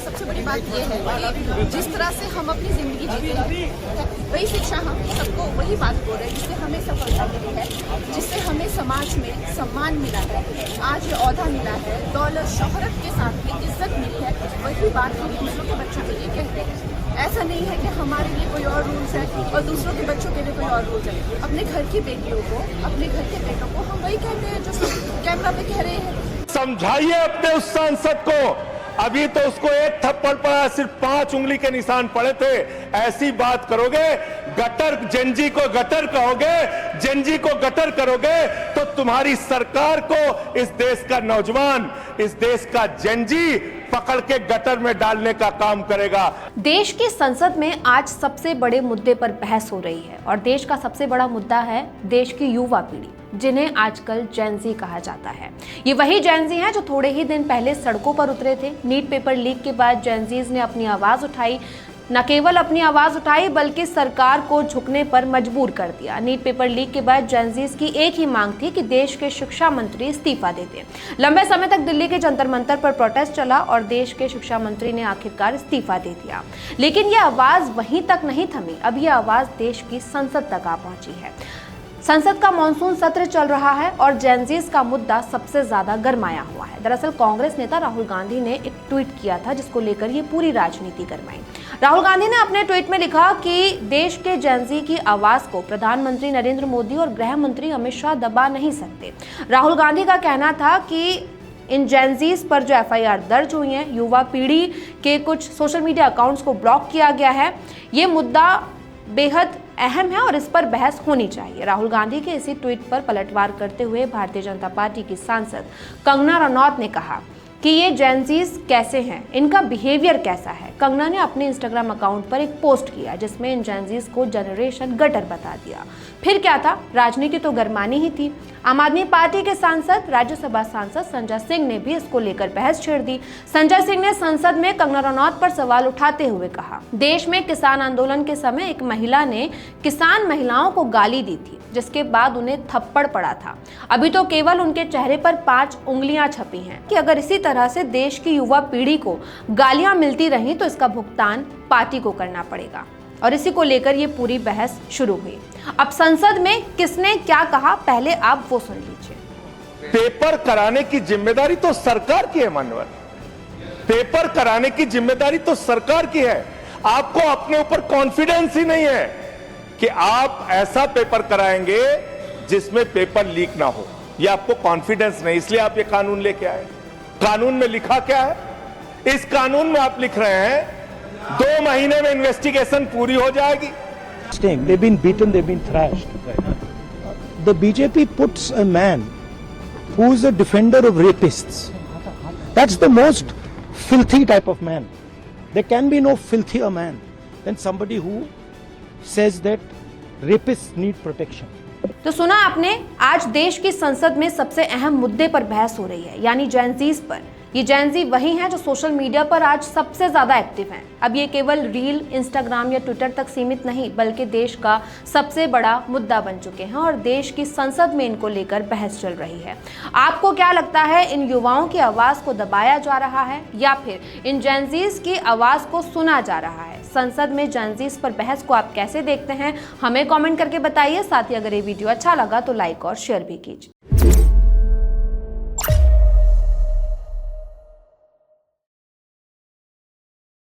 सबसे बड़ी बात यह है कि जिस तरह से हम अपनी जिंदगी जीते हैं वही शिक्षा हम सबको वही बात बोल रहे हैं जिससे हमें सफलता मिली है, जिससे हमें समाज में सम्मान मिला है, आज ये ओहदा मिला है, दौलत शोहरत के साथ में इज्जत मिली है। वही बात हम दूसरों के बच्चों के लिए कहते हैं। ऐसा नहीं है कि हमारे लिए कोई और रूल्स है और दूसरों के बच्चों के लिए कोई और रूल्स है। अपने घर की बेटियों को, अपने घर के बेटों को हम वही कहते हैं जो कैमरा पे कह रहे हैं। समझाइए अपने उस सांसद को, अभी तो उसको एक थप्पड़ पड़ा, सिर्फ 5 उंगली के निशान पड़े थे। ऐसी बात करोगे, गटर जेनजी को गटर कहोगे, जेनजी को गटर करोगे तो तुम्हारी सरकार को इस देश का नौजवान, इस देश का जेनजी पकड़ के गटर में डालने का काम करेगा। देश की संसद में आज सबसे बड़े मुद्दे पर बहस हो रही है और देश का सबसे बड़ा मुद्दा है देश की युवा पीढ़ी, जिन्हें आजकल जेनजी कहा जाता है। ये वही जेनजी हैं जो थोड़े ही दिन पहले सड़कों पर उतरे थे। नीट पेपर लीक के बाद जेनजीज ने अपनी आवाज उठाई, न केवल अपनी आवाज उठाई बल्कि सरकार को झुकने पर मजबूर कर दिया। नीट पेपर लीक के बाद जेनजीज की एक ही मांग थी कि देश के शिक्षा मंत्री इस्तीफा दे दें। लंबे समय तक दिल्ली के जंतर मंतर पर प्रोटेस्ट चला और देश के शिक्षा मंत्री ने आखिरकार इस्तीफा दे दिया, लेकिन ये आवाज वहीं तक नहीं थमी। अब ये आवाज देश की संसद तक आ पहुंची है। संसद का मॉनसून सत्र चल रहा है और जेनजीज का मुद्दा सबसे ज्यादा गरमाया हुआ है। दरअसल कांग्रेस नेता राहुल गांधी ने एक ट्वीट किया था जिसको लेकर ये पूरी राजनीति गरमाई। राहुल गांधी ने अपने ट्वीट में लिखा कि देश के जेनजी की आवाज को प्रधानमंत्री नरेंद्र मोदी और गृह मंत्री अमित शाह दबा नहीं सकते। राहुल गांधी का कहना था कि इन जेनजीज पर जो एफआईआर दर्ज हुई है, युवा पीढ़ी के कुछ सोशल मीडिया अकाउंट्स को ब्लॉक किया गया है, ये मुद्दा बेहद अहम है और इस पर बहस होनी चाहिए। राहुल गांधी के इसी ट्वीट पर पलटवार करते हुए भारतीय जनता पार्टी की सांसद कंगना रनौत ने कहा कि ये जेनजीज कैसे हैं, इनका बिहेवियर कैसा है। कंगना ने अपने इंस्टाग्राम अकाउंट पर एक पोस्ट किया जिसमें इन जेनजीज को जनरेशन गटर बता दिया। फिर क्या था, राजनीति तो गरमानी ही थी। आम आदमी पार्टी के सांसद, राज्यसभा सांसद संजय सिंह ने भी इसको लेकर बहस छेड़ दी। संजय सिंह ने संसद में कंगना रनौत पर सवाल उठाते हुए कहा, देश में किसान आंदोलन के समय एक महिला ने किसान महिलाओं को गाली दी थी, जिसके बाद उन्हें थप्पड़ पड़ा था। अभी तो केवल उनके चेहरे पर 5 उंगलियां छपी हैं कि अगर इसी तरह से देश की युवा पीढ़ी को गालियां मिलती रही तो इसका भुगतान पार्टी को करना पड़ेगा। और इसी को लेकर ये पूरी बहस शुरू हुई। अब संसद में किसने क्या कहा, पहले आप वो सुन लीजिए। पेपर कराने की जिम्मेदारी तो सरकार की है मानवर, पेपर कराने की जिम्मेदारी तो सरकार की है। आपको अपने ऊपर कॉन्फिडेंस ही नहीं है कि आप ऐसा पेपर कराएंगे जिसमें पेपर लीक ना हो, ये आपको कॉन्फिडेंस नहीं, इसलिए आप ये कानून लेके आए। कानून में लिखा क्या है? इस कानून में आप लिख रहे हैं 2 महीने में इन्वेस्टिगेशन पूरी हो जाएगी। They've been beaten, they've been thrashed. The BJP puts a man who is a defender of rapists. That's the most filthy type of man. There can be no filthier man than somebody who says that rapists need protection. तो सुना आपने, आज देश की संसद में सबसे अहम मुद्दे पर बहस हो रही है, यानी जेनजीज पर। ये जेनजी वही हैं जो सोशल मीडिया पर आज सबसे ज्यादा एक्टिव हैं। अब ये केवल रील, इंस्टाग्राम या ट्विटर तक सीमित नहीं बल्कि देश का सबसे बड़ा मुद्दा बन चुके हैं और देश की संसद में इनको लेकर बहस चल रही है। आपको क्या लगता है, इन युवाओं की आवाज को दबाया जा रहा है या फिर इन जेनजीज की आवाज को सुना जा रहा है? संसद में जेनजीज पर बहस को आप कैसे देखते हैं, हमें कमेंट करके बताइए। साथ ही अगर ये वीडियो अच्छा लगा तो लाइक और शेयर भी कीजिए।